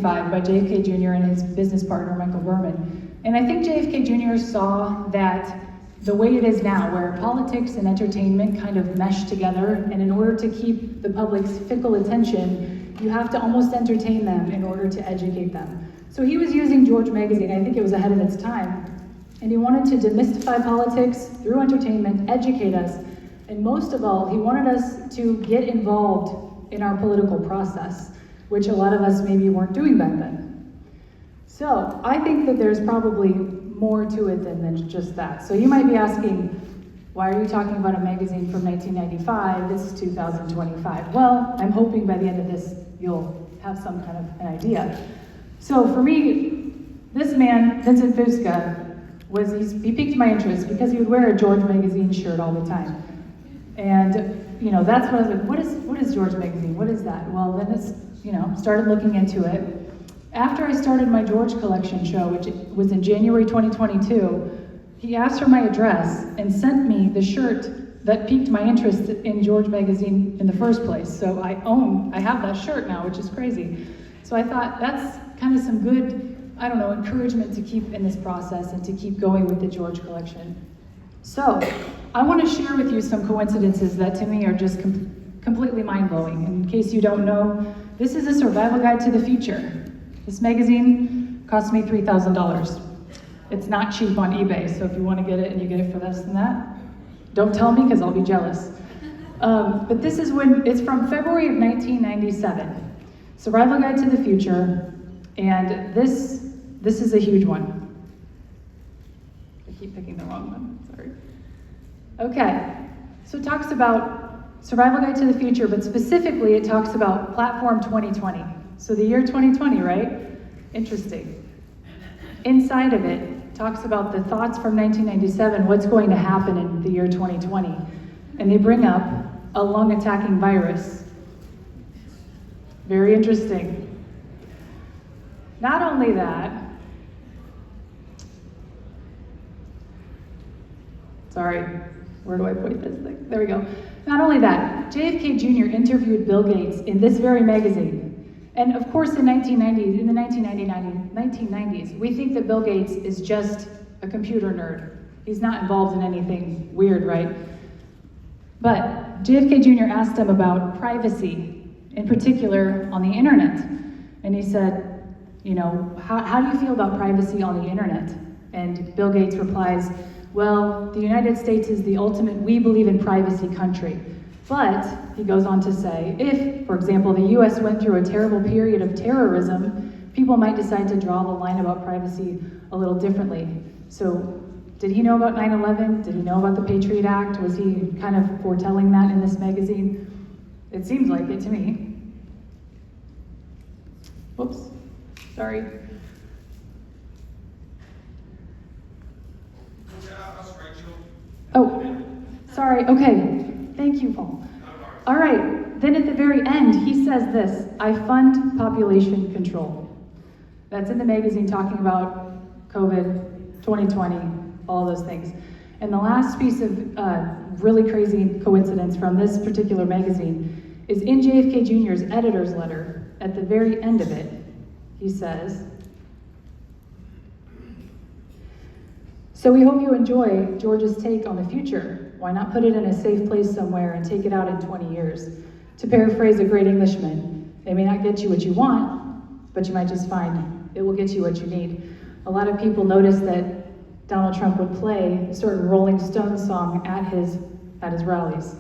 by JFK Jr. and his business partner, Michael Berman. And I think JFK Jr. saw that the way it is now, where politics and entertainment kind of mesh together, and in order to keep the public's fickle attention, you have to almost entertain them in order to educate them. So he was using George magazine, I think it was ahead of its time, and he wanted to demystify politics through entertainment, educate us, and most of all, he wanted us to get involved in our political process, which a lot of us maybe weren't doing back then. So I think that there's probably more to it than just that. So you might be asking, why are you talking about a magazine from 1995? This is 2025. Well, I'm hoping by the end of this, you'll have some kind of an idea. So for me, this man, Vincent Fusca, he piqued my interest because he would wear a George magazine shirt all the time. And that's what I was like, what is George magazine? What is that? Well, then it's, started looking into it. After I started my George collection show, which was in January 2022, he asked for my address and sent me the shirt that piqued my interest in George magazine in the first place. So I have that shirt now, which is crazy. So I thought that's kind of some good, encouragement to keep in this process and to keep going with the George collection. So I want to share with you some coincidences that to me are just completely mind-blowing. In case you don't know, this is a survival guide to the future. This magazine cost me $3,000. It's not cheap on eBay, so if you want to get it and you get it for less than that, don't tell me because I'll be jealous. But this is it's from February of 1997. Survival Guide to the Future, and this is a huge one. I keep picking the wrong one, sorry. Okay, so it talks about Survival Guide to the Future, but specifically it talks about Platform 2020. So the year 2020, right? Interesting. Inside of it talks about the thoughts from 1997, what's going to happen in the year 2020. And they bring up a lung-attacking virus. Very interesting. Not only that, sorry, where do I point this thing? There we go. Not only that, JFK Jr. interviewed Bill Gates in this very magazine. And of course, in the 1990s, we think that Bill Gates is just a computer nerd. He's not involved in anything weird, right? But JFK Jr. asked him about privacy, in particular on the internet. And he said, how do you feel about privacy on the internet? And Bill Gates replies, well, the United States is the ultimate we believe in privacy country. But, he goes on to say, if, for example, the US went through a terrible period of terrorism, people might decide to draw the line about privacy a little differently. So, did he know about 9/11? Did he know about the Patriot Act? Was he kind of foretelling that in this magazine? It seems like it to me. Whoops, sorry. Oh, sorry, okay. Thank you, Paul. All right, then at the very end, he says this, I fund population control. That's in the magazine talking about COVID, 2020, all those things. And the last piece of really crazy coincidence from this particular magazine is in JFK Jr.'s editor's letter. At the very end of it, he says, so we hope you enjoy George's take on the future. Why not put it in a safe place somewhere and take it out in 20 years? To paraphrase a great Englishman, they may not get you what you want, but you might just find it will get you what you need. A lot of people noticed that Donald Trump would play a certain Rolling Stones song at his rallies.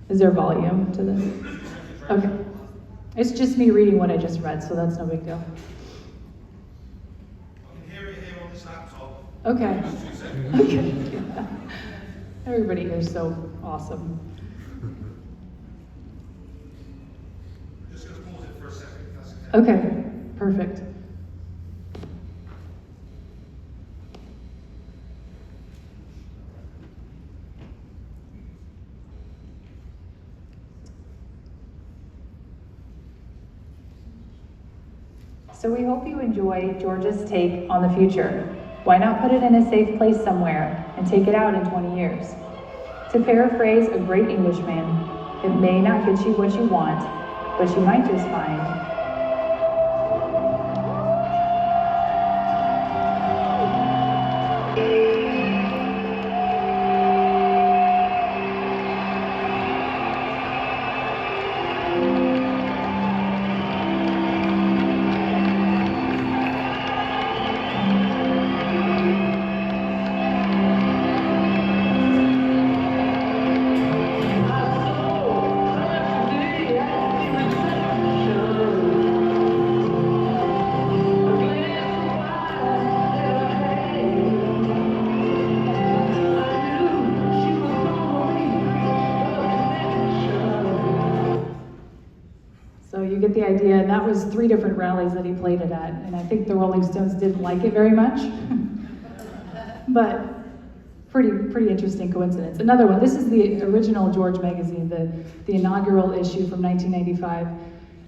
Is there volume to this? Okay. It's just me reading what I just read, so that's no big deal. I can hear it here on this laptop. Okay. Okay. Everybody here is so awesome. I'm just going to pause it for a second, if that's okay. Okay, perfect. So we hope you enjoy George's take on the future. Why not put it in a safe place somewhere and take it out in 20 years? To paraphrase a great Englishman, it may not get you what you want, but you might just find So you get the idea, and that was 3 different rallies that he played it at, and I think the Rolling Stones didn't like it very much. But pretty interesting coincidence. Another one, this is the original George magazine, the inaugural issue from 1995.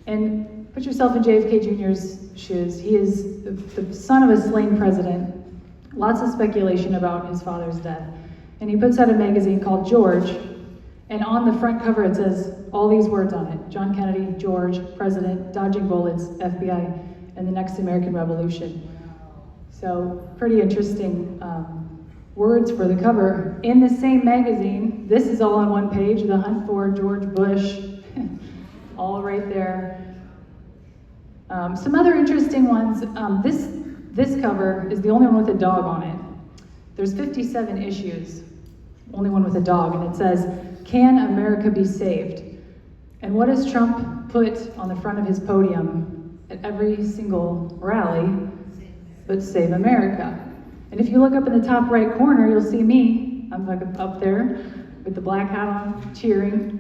And put yourself in JFK Jr.'s shoes. He is the son of a slain president. Lots of speculation about his father's death. And he puts out a magazine called George, and on the front cover it says all these words on it: John Kennedy, George, President, dodging bullets, FBI, and the next American Revolution. So pretty interesting words for the cover. In the same magazine, this is all on one page, the hunt for George Bush, all right there. Some other interesting ones, this cover is the only one with a dog on it. There's 57 issues, only one with a dog, and it says, "Can America be saved?" And what does Trump put on the front of his podium at every single rally but "Save America"? And if you look up in the top right corner, you'll see me. I'm like up there with the black hat on, cheering.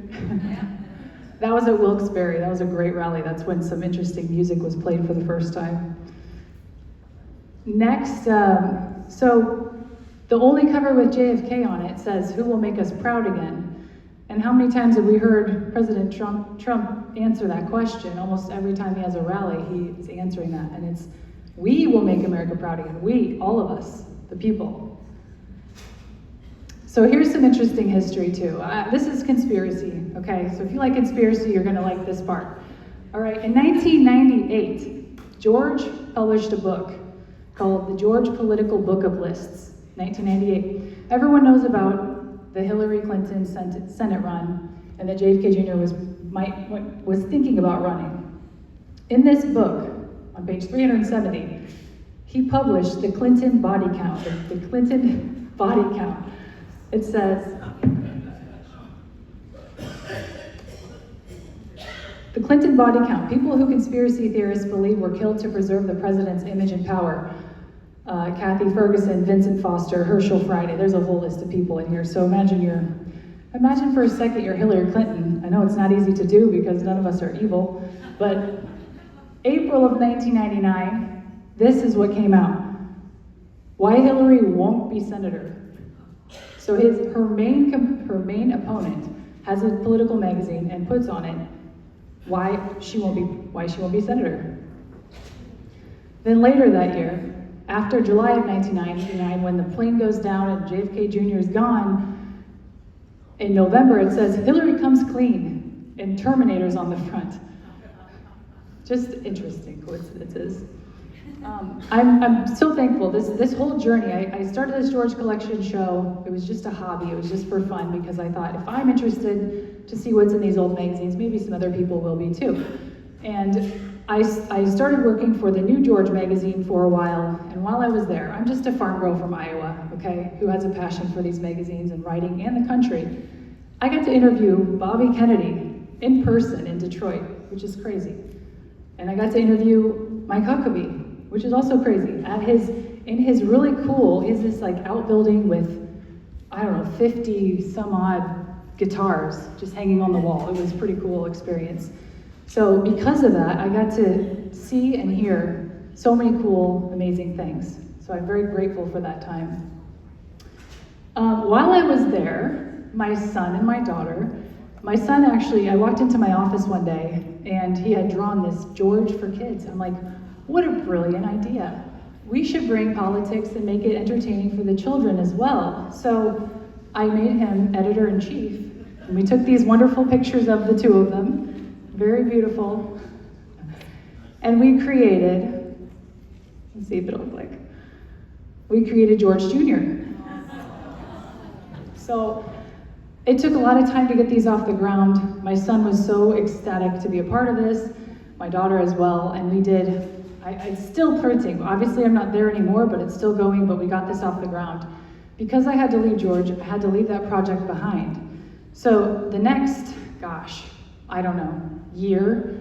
That was at Wilkes-Barre. That was a great rally. That's when some interesting music was played for the first time. Next, so the only cover with JFK on it says, "Who will make us proud again?" And how many times have we heard President Trump answer that question? Almost every time he has a rally, he is answering that. And it's, "We will make America proud again." We, all of us, the people. So here's some interesting history too. This is conspiracy, okay? So if you like conspiracy, you're gonna like this part. All right, in 1998, George published a book called The George Political Book of Lists, 1998. Everyone knows about the Hillary Clinton Senate run, and that JFK Jr. was thinking about running. In this book, on page 370, he published the Clinton body count. The Clinton body count. It says, the Clinton body count, people who conspiracy theorists believe were killed to preserve the president's image and power. Kathy Ferguson, Vincent Foster, Herschel Friday. There's a whole list of people in here. So imagine for a second you're Hillary Clinton. I know it's not easy to do because none of us are evil, but April of 1999, this is what came out. Why Hillary won't be senator. So her main opponent has a political magazine and puts on it why she won't be senator. Then later that year, after July of 1999, when the plane goes down and JFK Jr. is gone, in November it says, "Hillary comes clean," and Terminator's on the front. Just interesting coincidences. I'm so thankful. This whole journey, I started this George Collection show. It was just a hobby. It was just for fun because I thought if I'm interested to see what's in these old magazines, maybe some other people will be too. And I started working for the New George magazine for a while, and while I was there, I'm just a farm girl from Iowa, okay, who has a passion for these magazines and writing and the country. I got to interview Bobby Kennedy in person in Detroit, which is crazy. And I got to interview Mike Huckabee, which is also crazy. In his really cool, is this like outbuilding with, I don't know, 50 some odd guitars just hanging on the wall. It was a pretty cool experience. So because of that, I got to see and hear so many cool, amazing things. So I'm very grateful for that time. While I was there, my son and my daughter, my son actually, I walked into my office one day and he had drawn this George for Kids. I'm like, what a brilliant idea. we should bring politics and make it entertaining for the children as well. So I made him editor-in-chief. And we took these wonderful pictures of the two of them, very beautiful. And we created, let's see if it'll click. We created George Jr. So it took a lot of time to get these off the ground. My son was so ecstatic to be a part of this, my daughter as well, and we did, it's still printing. Obviously I'm not there anymore, but it's still going, but we got this off the ground. Because I had to leave George, I had to leave that project behind. So the next, gosh, I don't know, year,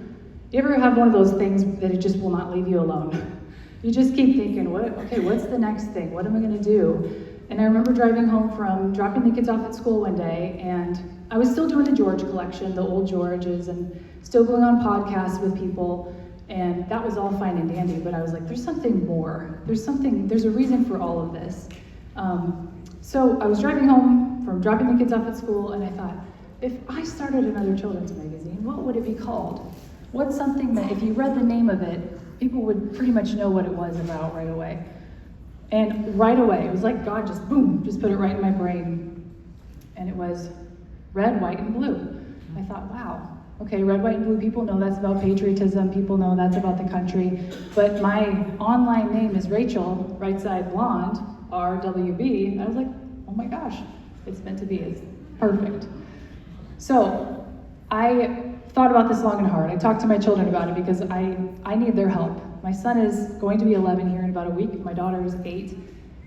you ever have one of those things that it just will not leave you alone? You just keep thinking, okay, what's the next thing? What am I gonna do? And I remember driving home from dropping the kids off at school one day, and I was still doing the George collection, the old Georges, and still going on podcasts with people, and that was all fine and dandy, but I was like, there's something more. There's a reason for all of this. So I was driving home from dropping the kids off at school, and I thought, if I started another children's magazine, what would it be called? What's something that if you read the name of it, people would pretty much know what it was about right away. And right away, it was like God just, boom, just put it right in my brain. And it was red, white, and blue. I thought, wow, okay, red, white, and blue, people know that's about patriotism, people know that's about the country, but my online name is Rachel, right side blonde, RWB, and I was like, oh my gosh, it's meant to be, it's perfect. So I thought about this long and hard. I talked to my children about it because I need their help. My son is going to be 11 here in about a week. My daughter is 8.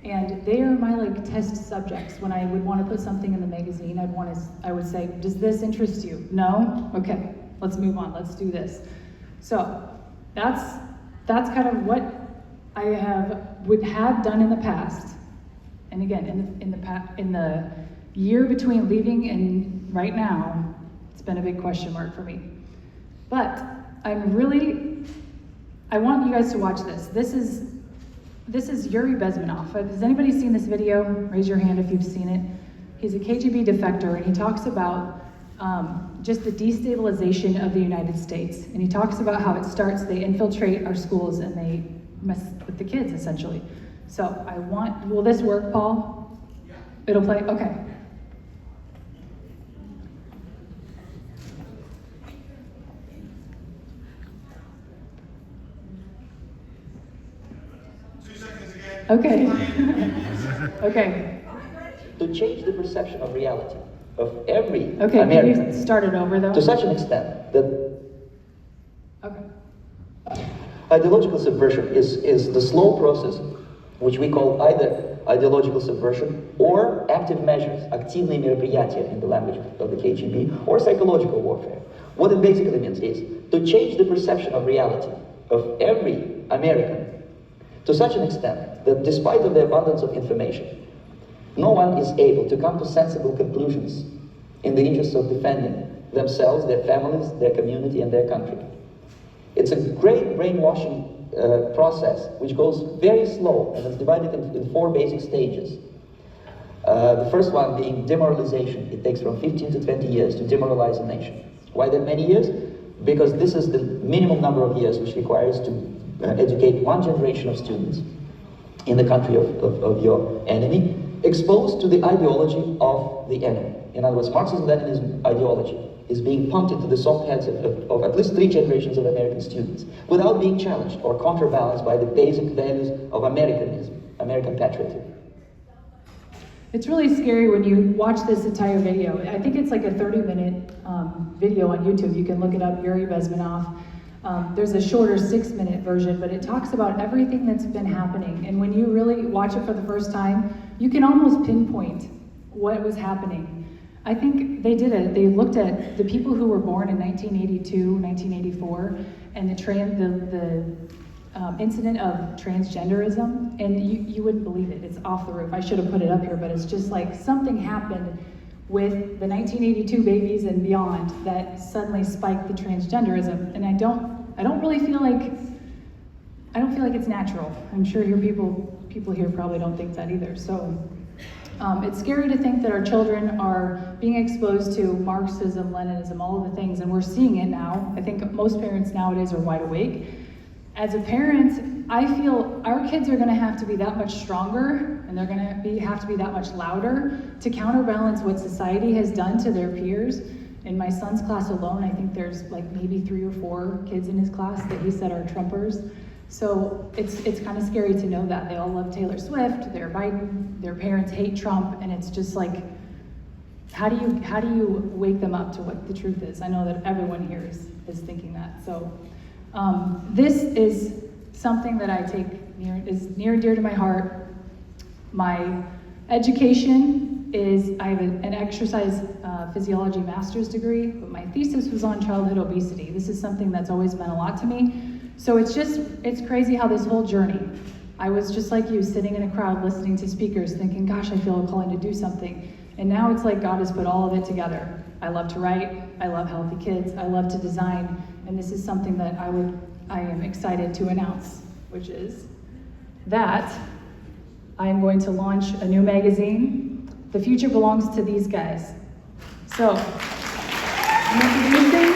And they are my test subjects. When I would want to put something in the magazine, I would say, does this interest you? No? Okay, let's move on. Let's do this. So that's kind of what I had done in the past. And again, in the year between leaving and right now, it's been a big question mark for me. But I want you guys to watch this. This is Yuri Bezmenov. Has anybody seen this video? Raise your hand if you've seen it. He's a KGB defector, and he talks about just the destabilization of the United States. And he talks about how it starts, they infiltrate our schools and they mess with the kids, essentially. So will this work, Paul? Yeah. It'll play? Okay. Okay. Okay. To change the perception of reality of every Okay, American. can you start it over though? To such an extent that Okay. ideological subversion is the slow process which we call either ideological subversion or active measures, активные мероприятия in the language of the KGB, or psychological warfare. What it basically means is to change the perception of reality of every American to such an extent that despite of the abundance of information, no one is able to come to sensible conclusions in the interest of defending themselves, their families, their community, and their country. It's a great brainwashing process which goes very slow, and it's divided in 4 basic stages. The first one being demoralization. It takes from 15 to 20 years to demoralize a nation. Why that many years? Because this is the minimum number of years which requires to educate one generation of students in the country of your enemy, exposed to the ideology of the enemy. In other words, Marxism-Leninism ideology is being pumped into the soft heads of at least 3 generations of American students without being challenged or counterbalanced by the basic values of Americanism, American patriotism. It's really scary when you watch this entire video. I think it's like a 30-minute video on YouTube. You can look it up, Yuri Bezmenov. There's a shorter 6-minute version, but it talks about everything that's been happening. And when you really watch it for the first time, you can almost pinpoint what was happening. I think they did it. They looked at the people who were born in 1982, 1984, and the incident of transgenderism, and you wouldn't believe it. It's off the roof. I should have put it up here, but it's just like something happened with the 1982 babies and beyond that suddenly spiked the transgenderism. And I don't really feel like, I don't feel like it's natural. I'm sure people here probably don't think that either. So it's scary to think that our children are being exposed to Marxism, Leninism, all of the things, and we're seeing it now. I think most parents nowadays are wide awake. As a parent, I feel our kids are gonna have to be that much stronger, and they're gonna have to be that much louder to counterbalance what society has done to their peers. In my son's class alone, I think there's like maybe 3 or 4 kids in his class that he said are Trumpers. So it's kind of scary to know that. They all love Taylor Swift, they're Biden, their parents hate Trump, and it's just like, how do you wake them up to what the truth is? I know that everyone here is thinking that. So this is something that I take is near and dear to my heart. My education is, I have an exercise physiology master's degree, but my thesis was on childhood obesity. This is something that's always meant a lot to me. So it's crazy how this whole journey, I was just like you, sitting in a crowd listening to speakers thinking, gosh, I feel a calling to do something. And now it's like God has put all of it together. I love to write, I love healthy kids, I love to design, and this is something that I am excited to announce, which is that I am going to launch a new magazine. The future belongs to these guys. So, I'm introducing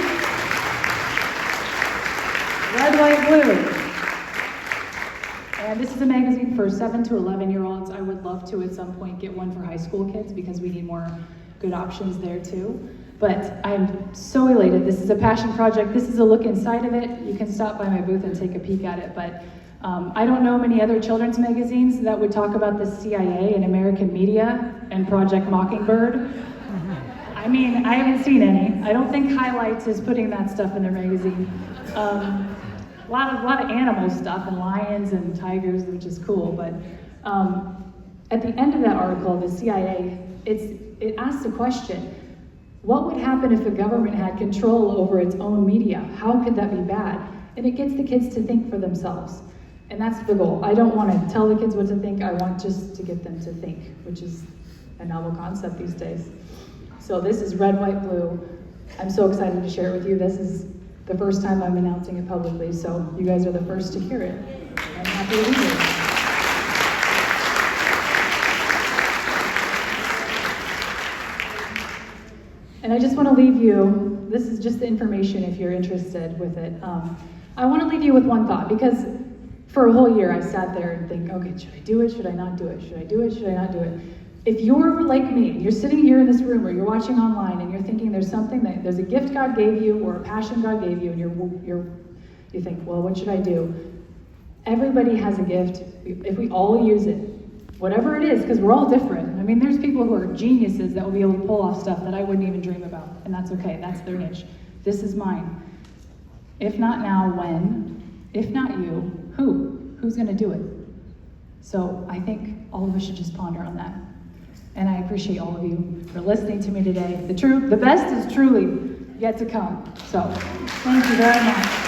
Red, White, Blue. And this is a magazine for 7 to 11-year-olds. I would love to at some point get one for high school kids because we need more good options there too. But I'm so elated. This is a passion project. This is a look inside of it. You can stop by my booth and take a peek at it. But I don't know many other children's magazines that would talk about the CIA and American media and Project Mockingbird. I mean, I haven't seen any. I don't think Highlights is putting that stuff in their magazine. A lot of animal stuff and lions and tigers, which is cool. But at the end of that article, the CIA, it asks a question. What would happen if the government had control over its own media? How could that be bad? And it gets the kids to think for themselves. And that's the goal. I don't want to tell the kids what to think. I want just to get them to think, which is a novel concept these days. So this is Red, White, Blue. I'm so excited to share it with you. This is the first time I'm announcing it publicly, so you guys are the first to hear it. I'm happy to be here. And I just want to leave you, this is just the information if you're interested with it. I want to leave you with one thought, because for a whole year I sat there and think, okay, should I do it? Should I not do it? Should I do it? Should I not do it? If you're like me, you're sitting here in this room or you're watching online and you're thinking there's a gift God gave you or a passion God gave you, and you think, well, what should I do? Everybody has a gift. If we all use it, whatever it is, because we're all different. I mean, there's people who are geniuses that will be able to pull off stuff that I wouldn't even dream about, and that's okay. That's their niche. This is mine. If not now, when? If not you, who? Who's going to do it? So I think all of us should just ponder on that. And I appreciate all of you for listening to me today. The best is truly yet to come. So thank you very much.